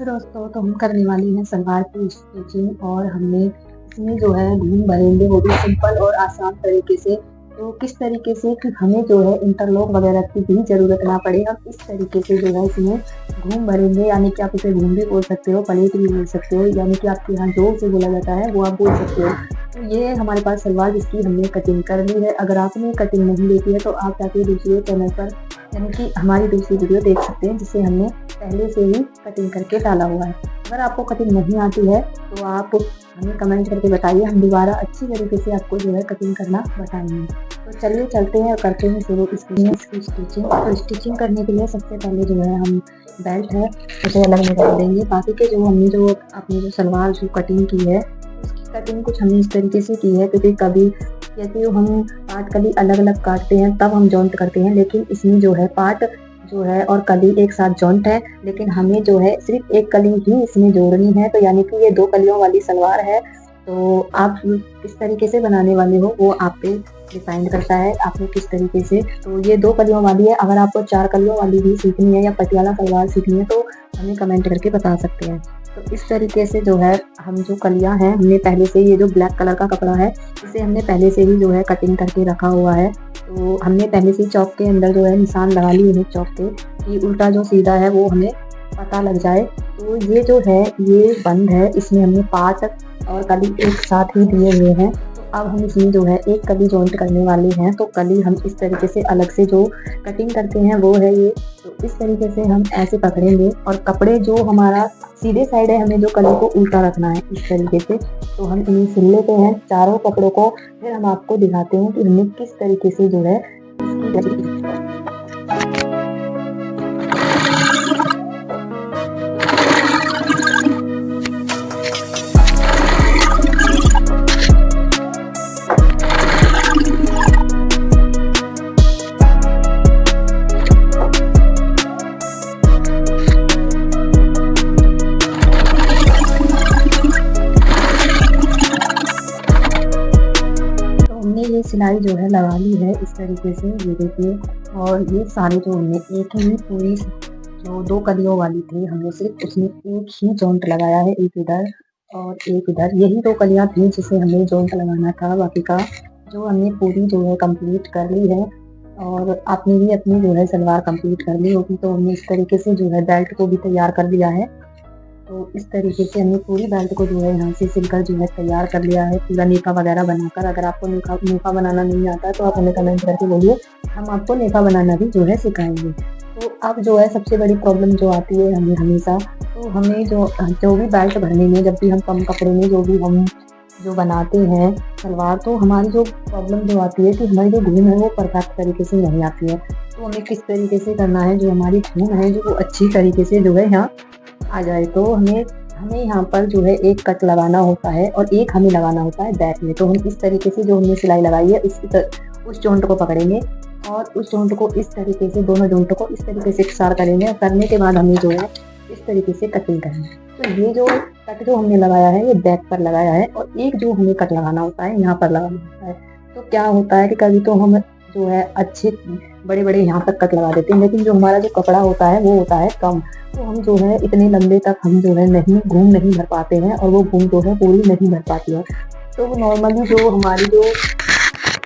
तो दोस्तों तो हम करने वाले हैं सलवार की स्टिचिंग और हमने इसमें जो है घूम भरेंगे वो भी सिंपल और आसान तरीके से। तो किस तरीके से कि हमें जो है इंटरलॉक वगैरह की भी ज़रूरत ना पड़े, हम इस तरीके से जो है इसमें घूम भरेंगे, यानी कि आप इसे घूम भी बोल सकते हो, प्लेट भी बोल सकते हो, यानी कि आपके यहाँ जो उसे बोला जाता है वो आप बोल सकते हो। तो ये हमारे पास सलवार जिसकी हमने कटिंग कर ली है। अगर आपने कटिंग नहीं देखी है तो आप जाके दूसरे चैनल पर यानी कि हमारी दूसरी वीडियो देख सकते हैं, जिसे हमने पहले से ही कटिंग करके डाला हुआ है। अगर आपको कटिंग नहीं आती है तो आप हमें कमेंट करके बताइए, हम दोबारा अच्छी तरीके से आपको जो है कटिंग करना बताएंगे। तो चलिए चलते हैं और करते हैं शुरू इसकी स्टिचिंग। तो स्टिचिंग करने के लिए सबसे पहले जो है हम बेल्ट है उसे अलग निकाल देंगे। बाकी के जो हमने जो अपनी जो सलवार जो कटिंग की है उसकी कटिंग कुछ हमने इस तरीके से की है, क्योंकि कभी जैसे हम पार्ट कली अलग अलग काटते हैं तब हम जॉइंट करते हैं, लेकिन इसमें जो है पार्ट जो है और कली एक साथ जॉइंट है, लेकिन हमें जो है सिर्फ एक कली ही इसमें जोड़नी है। तो यानी कि ये 2 कलियों वाली सलवार है। तो आप किस तरीके से बनाने वाले हो वो आप पे डिपेंड करता है, आपने किस तरीके से। तो ये 2 कलियों वाली है। अगर आपको 4 कलियों वाली भी सीखनी है या पटियाला सलवार सीखनी है तो हमें कमेंट करके बता सकते हैं। तो इस तरीके से जो है हम जो कलियां हैं हमने पहले से, ये जो ब्लैक कलर का कपड़ा है इसे हमने पहले से ही जो है कटिंग करके रखा हुआ है। तो हमने पहले से चौक के अंदर जो है निशान लगा लिए हैं चौक के, कि उल्टा जो सीधा है वो हमें पता लग जाए। तो ये जो है ये बंद है, इसमें हमने पार्ट और कली एक साथ ही दिए हुए हैं। तो अब हम इसमें जो है एक कली जॉइंट करने वाले हैं। तो कली हम इस तरीके से अलग से जो कटिंग करते हैं वो है ये। तो इस तरीके से हम ऐसे पकड़ेंगे और कपड़े जो हमारा सीधे साइड है हमें जो कली को उल्टा रखना है इस तरीके से। तो हम इन्हें सिल लेते हैं चारों कपड़ों को, फिर हम आपको दिखाते हैं कि हमें किस तरीके से जो है ये सिलाई जो है लगा ली है इस तरीके से, ये देखिए। और ये सारे जो हमने एक ही पूरी जो 2 कलियों वाली थी हमने सिर्फ उसमें एक ही जॉइंट लगाया है, एक इधर और एक इधर। यही 2 कलियां थी जिसे हमें जॉइंट लगाना था, बाकी का जो हमने पूरी जो है कंप्लीट कर ली है। और आपने भी अपनी जो है सलवार कंप्लीट कर ली होगी। तो हमने इस तरीके से जो है बेल्ट को भी तैयार कर लिया है। तो इस तरीके से हमने पूरी बेल्ट को जो है यहाँ से सिलकर जो है तैयार कर लिया है, पूरा नेफा वगैरह बनाकर। अगर आपको नेफा बनाना नहीं आता है तो आप हमें कमेंट करके बोलिए, हम आपको नेफा बनाना भी जो है सिखाएंगे। तो अब जो है सबसे बड़ी प्रॉब्लम जो आती है हमें हमेशा, तो हमें जो भी बेल्ट भरने में, जब भी हम कम कपड़े में जो भी हम जो बनाते हैं सलवार, तो हमारी जो प्रॉब्लम जो आती है कि हमारी जो घूम है वो परफेक्ट तरीके से नहीं आती है। तो हमें किस तरीके से करना है जो हमारी घूम है जो वो अच्छी तरीके से जो है यहाँ आ जाए। तो हमें यहाँ पर जो है एक कट लगाना होता है और एक हमें लगाना होता है बैक में। तो हम इस तरीके से जो हमने सिलाई लगाई है उस जॉइंट को पकड़ेंगे और उस जॉइंट को इस तरीके से, दोनों जॉइंट को इस तरीके से इकसार करेंगे। करने के बाद हमें जो है इस तरीके से कटिंग करनी है। तो ये जो कट जो हमने लगाया है ये बैक पर लगाया है और एक जो हमें कट लगाना होता है यहाँ पर लगाना होता है। तो क्या होता है कि कभी तो हम जो है अच्छे बड़े बड़े यहाँ तक कट लगा देते हैं, लेकिन जो हमारा जो कपड़ा होता है वो होता है कम। तो हम जो है इतने लंबे तक हम जो है घूम नहीं भर पाते हैं और वो घूम जो है पूरी नहीं भर पाती है। तो नॉर्मली जो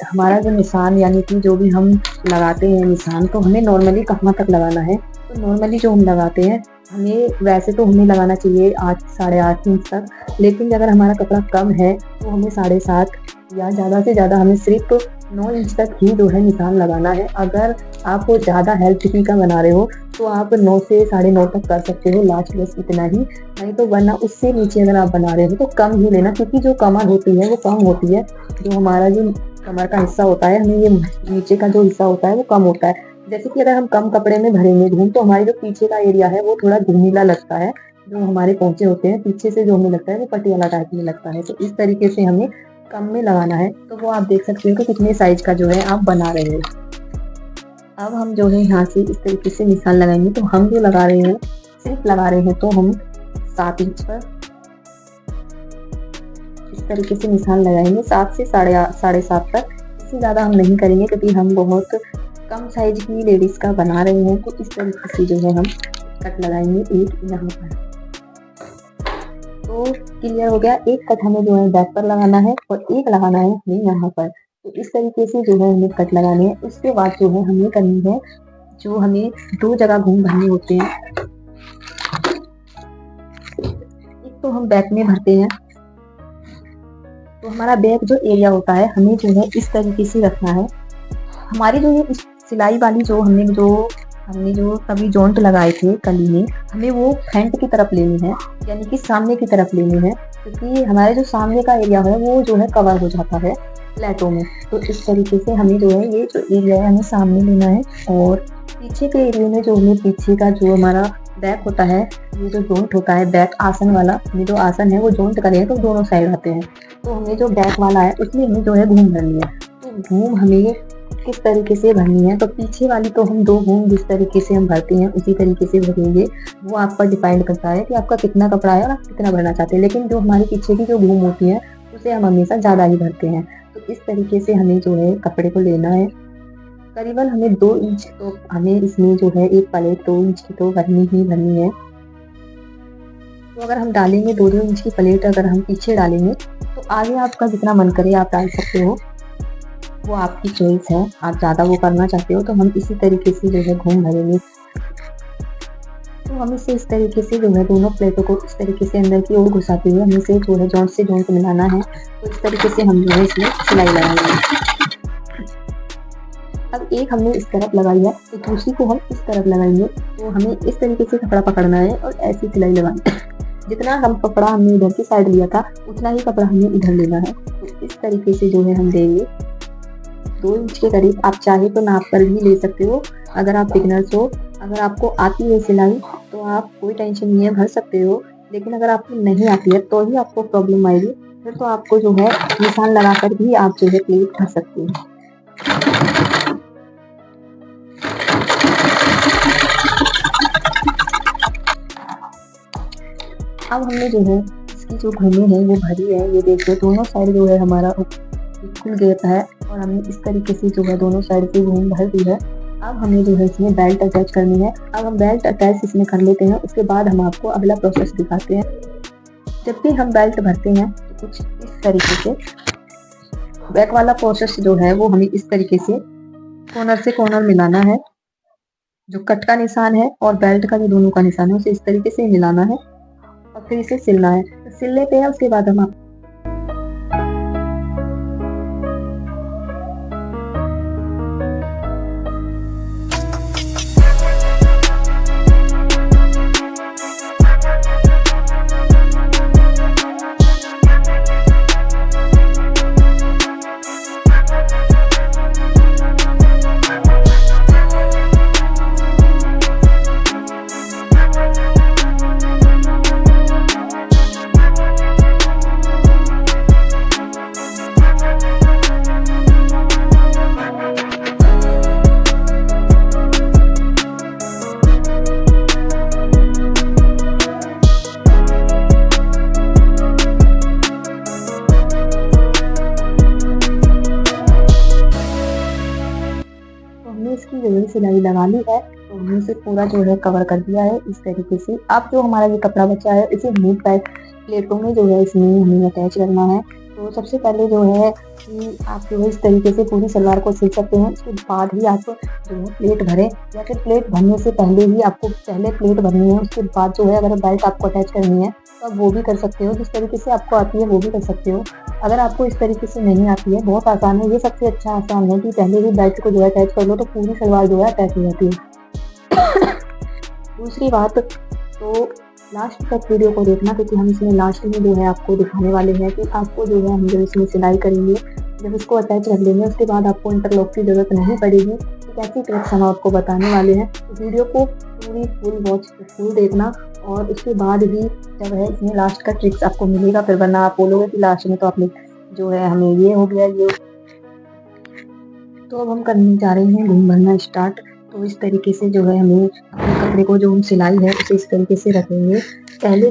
हमारा जो निशान, यानी कि जो भी हम लगाते हैं निशान, तो हमें नॉर्मली कहाँ तक लगाना है। तो नॉर्मली जो हम लगाते हैं हमें वैसे तो हमें लगाना चाहिए 8 साढ़े 8 इंच तक, लेकिन अगर हमारा कपड़ा कम है तो हमें 7.5 या ज़्यादा से ज़्यादा हमें सिर्फ 9 इंच तक ही जो है निशान लगाना है। अगर आप ज़्यादा हेल्थी का बना रहे हो तो आप 9 से 9.5 तक कर सकते हो, लास्ट बस इतना ही। नहीं तो वरना उससे नीचे अगर आप बना रहे हो तो कम ही लेना, क्योंकि जो कमर होती है वो कम होती है। जो हमारा जो कमर का हिस्सा होता है, हमें ये नीचे का जो हिस्सा होता है वो कम होता है। जैसे कि अगर हम कम कपड़े में भरेंगे घूम तो हमारी जो पीछे का एरिया है वो थोड़ा घुमीला लगता है। जो हमारे पोंचे होते हैं पीछे से जो हमें लगता है वो पटियाला टाइप में लगता है। तो इस तरीके से हमें कम में लगाना है। तो वो आप देख सकते हो कि कितने साइज का जो है आप बना रहे हो। अब हम जो है यहाँ से इस तरीके से निशान लगाएंगे। तो हम जो लगा रहे हैं सिर्फ लगा रहे हैं तो हम 7 इंच पर इस तरीके से निशान लगाएंगे, 7 से 7.5 तक। इससे ज़्यादा हम नहीं करेंगे क्योंकि हम बहुत कम साइज की लेडीज़ का बना रहे हैं। तो इस तरीके से जो है हम कट लगाएंगे एक यहाँ पर। तो क्लियर हो गया। एक कट हमें जो है बैक पर लगाना है और एक लगाना है हमें यहाँ पर। तो इस तरीके से जो है हमें कट लगाने हैं। उसके बाद जो है हमें करनी है, जो हमें 2 जगह घूम भरने होते हैं। एक तो हम बैक में भरते हैं, तो हमारा बैक जो एरिया होता है हमें जो है इस तरीके से रखना है। हमारी जो ये सिलाई वाली जो हमने जो तभी जॉइंट लगाए थे कली में, हमें वो फ्रंट की तरफ लेनी है, यानी कि सामने की तरफ लेनी है, क्योंकि हमारे जो सामने का एरिया है वो जो है कवर हो जाता है प्लेटों में। तो इस तरीके से हमें जो है ये जो एरिया है हमें सामने लेना है, और पीछे के एरिया में जो हमें पीछे का जो हमारा बैक होता है, ये जो जॉइंट होता है बैक आसन वाला, ये जो आसन है वो जॉइंट करें तो दोनों साइड आते हैं। तो हमें जो बैक वाला है उसमें हमें जो है घूम भरनी है। तो घूम हमें किस तरीके से भरनी है, तो पीछे वाली तो हम 2 घूम जिस तरीके से हम भरते हैं उसी तरीके से भरेंगे। वो आप पर डिपेंड करता है कि आपका कितना कपड़ा है और आप कितना भरना चाहते हैं, लेकिन जो हमारे पीछे की जो घूम होती है उसे हम हमेशा ज़्यादा ही भरते हैं। तो इस तरीके से हमें जो है कपड़े को लेना है। करीबन हमें 2 इंच, तो हमें इसमें जो है एक प्लेट 2 इंच की तो भरनी ही भरनी है। तो अगर हम डालेंगे 2-2 इंच की प्लेट, अगर हम पीछे डालेंगे तो आगे आपका जितना मन करे आप डाल सकते हो, वो आपकी चॉइस है। आप ज़्यादा वो करना चाहते हो तो हम इसी तरीके से जो है घूम भरेंगे। तो हम इसे इस तरीके से जो है दोनों प्लेटों को इस तरीके से अंदर की ओर घुसाते हुए हमें इसे जो है जॉइंट से जॉइंट मिलाना है। तो इस तरीके से हम जो है इसमें सिलाई लगाएंगे। अब एक हमने इस तरफ लगाई है तो दूसरी को हम इस तरफ लगाएंगे। तो हमें इस तरीके से कपड़ा पकड़ना है और ऐसी सिलाई लगानी है। जितना हम कपड़ा हमने इधर की साइड लिया था उतना ही कपड़ा हमें इधर लेना है। तो इस तरीके से जो है हम देंगे 2 इंच के करीब। आप चाहे तो नाप कर भी ले सकते हो अगर आप बिगिनर्स हो। अगर आपको आती है सिलाई तो आप कोई टेंशन नहीं है, भर सकते हो। लेकिन अगर आपको नहीं आती है तो ही आपको प्रॉब्लम आएगी, फिर तो आपको जो है निशान लगा कर भी आप जो है प्लेट भर सकते हो। अब हमने जो है इसकी जो घूमी है वो भरी है, ये देखिए दोनों साइड जो है हमारा बिल्कुल गैप है और हमने इस तरीके से जो है दोनों साइड से घूम भर दी है। अब हमें जो है इसमें बेल्ट अटैच करनी है। अब हम बेल्ट अटैच इसमें कर लेते हैं, उसके बाद हम आपको अगला प्रोसेस दिखाते हैं। जब भी हम बेल्ट भरते हैं तो कुछ इस तरीके से बैक वाला प्रोसेस जो है वो हमें इस तरीके से कॉर्नर से कॉर्नर मिलाना है। जो कट का निशान है और बेल्ट का जो दोनों का निशान है उसे इस तरीके से मिलाना है और फिर इसे सिलना है। तो सिल लेते हैं, उसके बाद हम इसकी जो है सिलाई लगा ली है। तो हमने इसे पूरा जो है कवर कर दिया है इस तरीके से। अब जो हमारा ये कपड़ा बचा है इसे नीट टाइट प्लेटों में जो है इसमें हमें अटैच करना है। तो सबसे पहले जो है कि आप जो है इस तरीके से पूरी सलवार को सिल सकते हैं, उसके बाद ही आप जो है प्लेट भरें, या फिर प्लेट भरने से पहले ही आपको पहले प्लेट भरनी है, उसके बाद जो है अगर बेल्ट आपको अटैच करनी है तो आप वो भी कर सकते हो। जिस तरीके से आपको आती है वो भी कर सकते हो। अगर आपको इस तरीके से नहीं आती है, बहुत आसान है, ये सबसे अच्छा आसान है कि पहले ही बेल्ट को जो है अटैच कर लो तो पूरी सलवार जो है अटैच हो जाती है। दूसरी बात, तो लास्ट तक वीडियो को देखना, क्योंकि हम इसमें लास्ट में जो है आपको दिखाने वाले हैं कि आपको जो है हम जब इसमें सिलाई करेंगे, जब इसको अटैच कर लेंगे उसके बाद आपको इंटरलॉक की ज़रूरत नहीं पड़ेगी। तो कैसी ट्रिक्स हम आपको बताने वाले हैं, तो वीडियो को पूरी फुल देखना। और उसके बाद ही जब है इसमें लास्ट का ट्रिक्स आपको मिलेगा, फिर वरना आप बोलोगे कि लास्ट में तो आपने जो है हमें ये हो गया ये। तो अब हम करने जा रहे हैं घूम भरना स्टार्ट। तो इस तरीके से जो है हमें अपने कपड़े को जो हम सिलाई है उसे इस तरीके से रखेंगे। पहले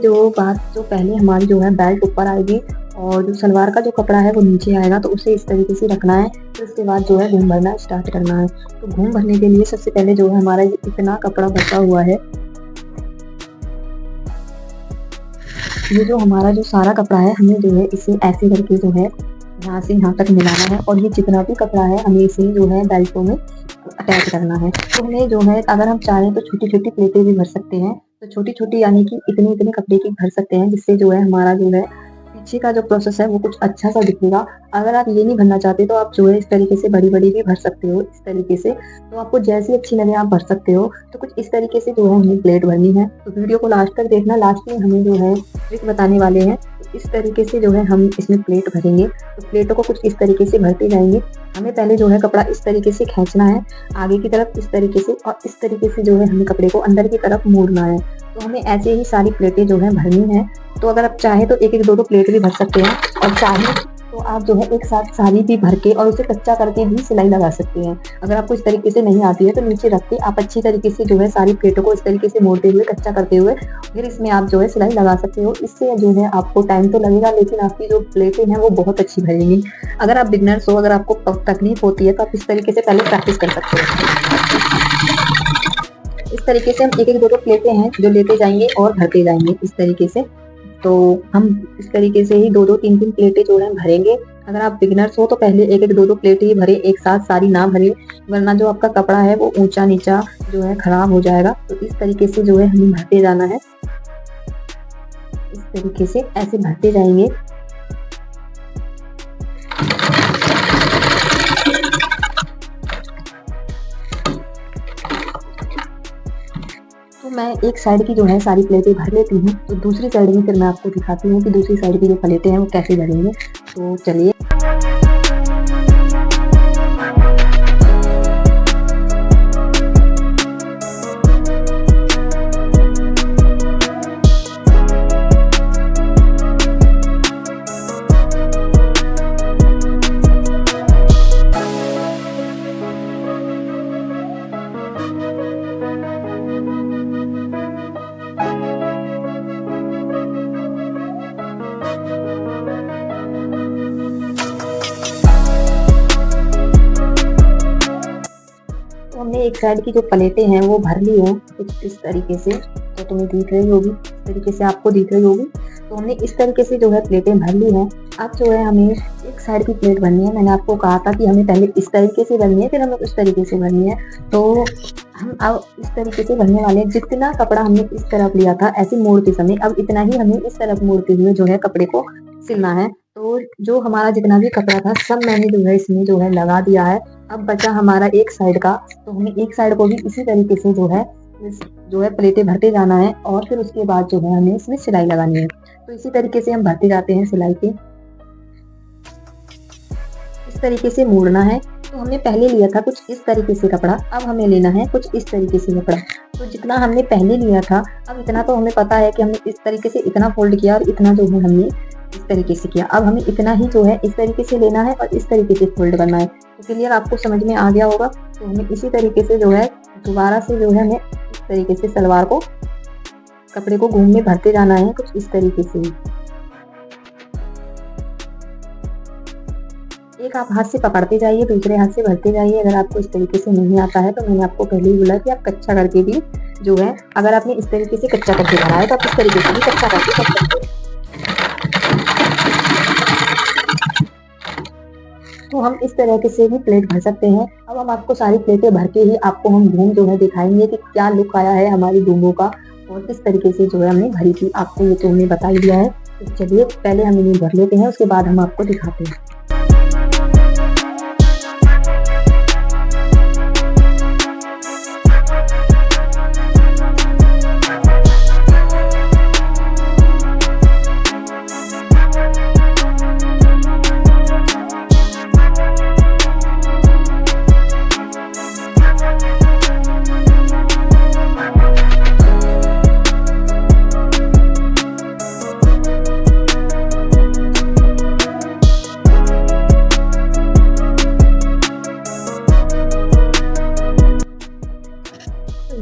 पहले हमारी जो है बेल्ट ऊपर आएगी और जो सलवार का जो कपड़ा है वो नीचे आएगा, तो उसे इस तरीके से रखना है। फिर उसके बाद जो है घूम भरना स्टार्ट करना है। तो घूम भरने के लिए सबसे पहले जो है हमारा इतना कपड़ा बचा हुआ है ये जो हमारा जो सारा कपड़ा है हमें जो है इसे ऐसे करके जो है यहाँ से यहाँ तक मिलाना है और ये जितना भी कपड़ा है हमें इसे जो है बेल्टों में अटैच करना है। तो हमें जो है अगर हम चाहें तो छोटी-छोटी प्लेटें भी भर सकते हैं। तो छोटी-छोटी यानी कि इतने-इतने कपड़े की भर सकते हैं जिससे जो है हमारा जो है पीछे का जो प्रोसेस है वो कुछ अच्छा-सा दिखेगा। अगर आप ये नहीं भरना चाहते तो आप जो है इस तरीके से बड़ी-बड़ी भी भर सकते हो इस तरीके से। तो आपको जैसी अच्छी लगे आप भर सकते हो। तो कुछ इस तरीके से जो है हमें प्लेट भरनी है। तो वीडियो को लास्ट तक देखना, लास्ट में हमें जो है ट्रिक बताने वाले हैं। तो इस तरीके से जो है हम इसमें प्लेट भरेंगे। तो प्लेटों को कुछ इस तरीके से भरते जाएँगे। हमें पहले जो है कपड़ा इस तरीके से खींचना है, आगे की तरफ इस तरीके से और इस तरीके से जो है हमें कपड़े को अंदर की तरफ मोड़ना है। तो हमें ऐसे ही सारी प्लेटें जो है भरनी है। तो अगर आप चाहें तो 1-1 2-2 प्लेट भी भर सकते हैं और चाहें तो आप जो है एक साथ सारी भी भर के और उसे कच्चा करके भी सिलाई लगा सकते हैं। अगर आपको इस तरीके से नहीं आती है तो नीचे रख के आप अच्छी तरीके से जो है सारी प्लेटों को इस तरीके से मोड़ते हुए कच्चा करते हुए फिर इसमें आप जो है सिलाई लगा सकते हो। इससे जो है आपको टाइम तो लगेगा लेकिन आपकी जो प्लेटें हैं वो बहुत अच्छी भरेंगी। अगर आप बिगिनर्स हो, अगर आपको तकलीफ होती है तो आप इस तरीके से पहले प्रैक्टिस कर सकते हो। इस तरीके से हम 1-1 2-2 प्लेटें हैं जो लेते जाएँगे और भरते जाएँगे इस तरीके से। तो हम इस तरीके से ही 2-2 3-3 प्लेटें जो हैं भरेंगे। अगर आप बिगिनर्स हो तो पहले 1-1 2-2 प्लेटें ही भरें, एक साथ सारी ना भरें, वरना जो आपका कपड़ा है वो ऊँचा-नीचा जो है खराब हो जाएगा। तो इस तरीके से जो है हमें भरते जाना है। इस तरीके से ऐसे भरते जाएँगे। तो मैं एक साइड की जो है सारी प्लेटें भर लेती हूँ, तो दूसरी साइड में फिर मैं आपको दिखाती हूँ कि दूसरी साइड की जो प्लेटें हैं वो कैसे भरेंगे। तो चलिए। हमने एक साइड की जो प्लेटें हैं वो भर ली हैं कुछ इस तरीके से, तो तुम्हें दिख रही होगी, इस तरीके से आपको दिख रही होगी। तो हमने इस तरीके से जो है प्लेटें भर ली हैं। अब जो है हमें एक साइड की प्लेट भरनी है। मैंने आपको कहा था कि हमें पहले इस तरीके से भरनी है फिर हमें उस तरीके से भरनी है। तो हम अब इस तरीके से भरने वाले हैं। जितना कपड़ा हमने इस तरफ लिया था ऐसे मोड़ते समय अब इतना ही हमें इस तरफ मोड़ते हुए जो है कपड़े को सिलना है। तो जो हमारा जितना भी कपड़ा था सब मैंने जो है इसमें जो है लगा दिया है। अब बचा हमारा एक साइड का, तो हमें एक साइड को भी इसी तरीके से जो है प्लेटें भरते जाना है और फिर उसके बाद जो है हमें इसमें सिलाई लगानी है। तो इसी तरीके से हम भरते जाते हैं सिलाई के। इस तरीके से मोड़ना है। तो हमने पहले लिया था कुछ इस तरीके से कपड़ा, अब हमें लेना है कुछ इस तरीके से कपड़ा। तो जितना हमने पहले लिया था अब इतना तो हमें पता है कि हमने इस तरीके से इतना फोल्ड किया और इतना जो है हमने इस तरीके से किया। अब हमें इतना ही जो है इस तरीके से लेना है और इस तरीके से फोल्ड करना है। तो क्लियर आपको समझ में आ गया होगा। तो हमें इसी तरीके से जो है दोबारा से जो है हमें इस तरीके से सलवार को कपड़े को घूम में भरते जाना है कुछ इस तरीके से। एक आप हाथ से पकड़ते जाइए, दूसरे हाथ से भरते जाइए। अगर आपको इस तरीके से नहीं आता है तो मैंने आपको पहले ही बोला कि आप कच्चा करके भी जो है, अगर आपने इस तरीके से कच्चा करके भरा है तो आप इस तरीके से भी कच्चा करके कर सकते हैं। तो हम इस तरीके से भी प्लेट भर सकते हैं। अब हम आपको सारी प्लेटें भर के ही आपको हम घूम जो है दिखाएंगे कि क्या लुक आया है हमारी घूमों का और किस तरीके से जो है हमने भरी थी। आपको ये तो हमने बता ही दिया है। तो चलिए पहले हम इन्हें भर लेते हैं, उसके बाद हम आपको दिखाते हैं।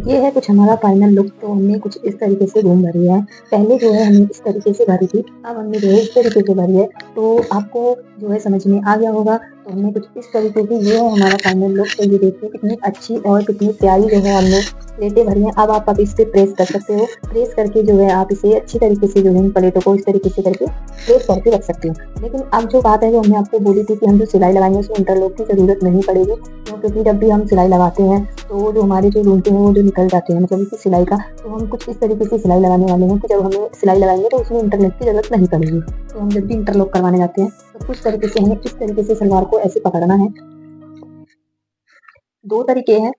ये है कुछ हमारा फाइनल लुक। तो हमने कुछ इस तरीके से घूम भरी है। पहले जो है हमने इस तरीके से भरी थी, अब हमने जो है इस तरीके से भरी है। तो आपको जो है समझ में आ गया होगा। तो तो हमने कुछ इस तरीके से, ये है हमारा फाइनल लुक। तो ये देखिए कितनी अच्छी और कितनी प्यारी जो है हमने प्लेटें भरी हैं। अब आप इस पे प्रेस कर सकते हो। प्रेस करके जो है आप इसे अच्छी तरीके से जो है इन प्लेटों को इस तरीके से करके प्रेस करके रख सकते हो। लेकिन अब जो बात है, जो हमने आपको बोली थी कि हम जो सिलाई लगाएंगे उसमें इंटरलॉक की ज़रूरत नहीं पड़ेगी, क्योंकि जब भी हम सिलाई लगाते हैं तो जो हमारे जो रूंटे हैं वो जो निकल जाते हैं, मतलब इस सिलाई का। तो हम कुछ इस तरीके से सिलाई लगाने वाले हैं कि जब हमें सिलाई लगाएंगे तो उसमें इंटरलॉक की ज़रूरत नहीं पड़ेगी। तो हम जब भी इंटरलॉक करवाने जाते हैं तो कुछ तरीके से हमें इस तरीके से सलवार को ऐसे पकड़ना है। 2 तरीके हैं,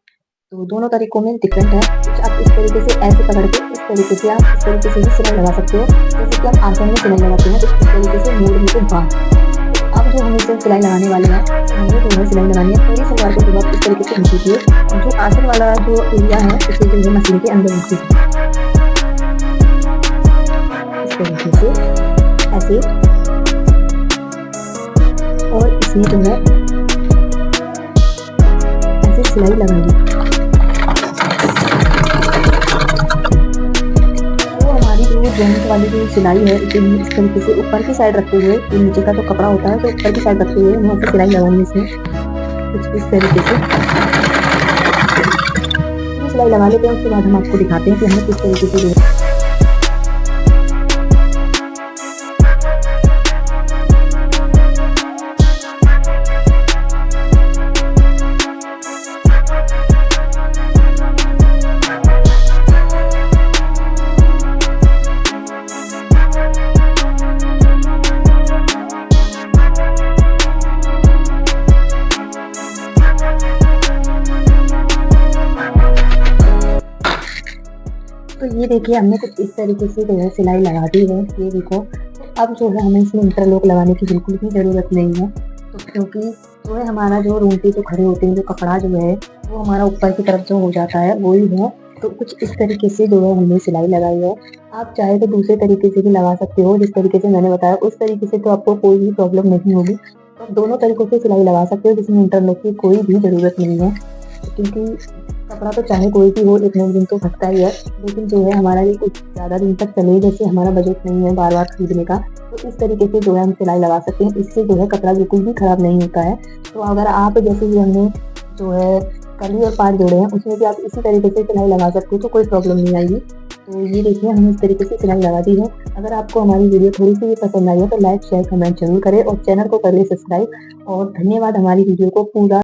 तो दोनों तरीकों में डिफरेंट है। कुछ आप इस तरीके से ऐसे पकड़ के इस तरीके से आप इस तरीके से भी सिलाई लगा सकते हो, जैसे कि आप आंचल में सिलाई लगाते हैं, तो इस तरीके से मोड़ के बाद। अब जो हम इसे सिलाई लगाने वाले हैं, तो हमें जो है सिलाई लगानी है पूरी सलवार को। जब आप इस तरीके से खींचिए, जो आंचल वाला जो एरिया है उसे जो है मशीन के अंदर खींचिए, इस तरीके से ऐसे। और इसमें जो है ऐसे सिलाई लगाइए। तो हमारी जो जॉइंट वाली जो सिलाई है, इसे इस तरीके से ऊपर की साइड रखते हुए, जो नीचे का जो कपड़ा होता है तो ऊपर की साइड रखते हुए हमें ऐसे सिलाई लगानी है इसमें, कुछ इस तरीके से। सिलाई लगा लेते हैं, उसके बाद हम आपको दिखाते हैं कि हमें किस तरीके से तो ये देखिए हमने कुछ इस तरीके से जो है सिलाई लगा दी है, ये देखो। तो अब जो है हमें इसमें इंटरलॉक लगाने की बिल्कुल भी ज़रूरत नहीं है, तो क्योंकि जो है हमारा जो रूंटे जो खड़े होते हैं, जो कपड़ा जो है वो हमारा ऊपर की तरफ जो हो जाता है वही है। तो कुछ इस तरीके से जो है हमने सिलाई लगाई है। आप चाहे तो दूसरे तरीके से भी लगा सकते हो, जिस तरीके से मैंने बताया उस तरीके से तो आपको कोई भी प्रॉब्लम नहीं होगी। तो आप दोनों तरीकों से सिलाई लगा सकते हो, जिसमें इंटरलॉक की कोई भी ज़रूरत नहीं है, क्योंकि कपड़ा तो चाहे कोई भी हो 1 दिन तो फटता ही है। लेकिन जो है हमारा ये कुछ ज़्यादा दिन तक चले, जैसे हमारा बजट नहीं है बार-बार खरीदने का, तो इस तरीके से जो है हम सिलाई लगा सकते हैं। इससे जो है कपड़ा बिल्कुल भी खराब नहीं होता है। तो अगर आप जैसे कि हमने जो है कली और पार्ट जोड़े हैं, उसमें भी आप इसी तरीके से सिलाई लगा सकते हो, तो कोई प्रॉब्लम नहीं आएगी। तो ये देखिए हमने इस तरीके से सिलाई लगा दी है। अगर आपको हमारी वीडियो थोड़ी सी भी पसंद आई है तो लाइक, शेयर, कमेंट ज़रूर करें और चैनल को करिए सब्सक्राइब। और धन्यवाद हमारी वीडियो को पूरा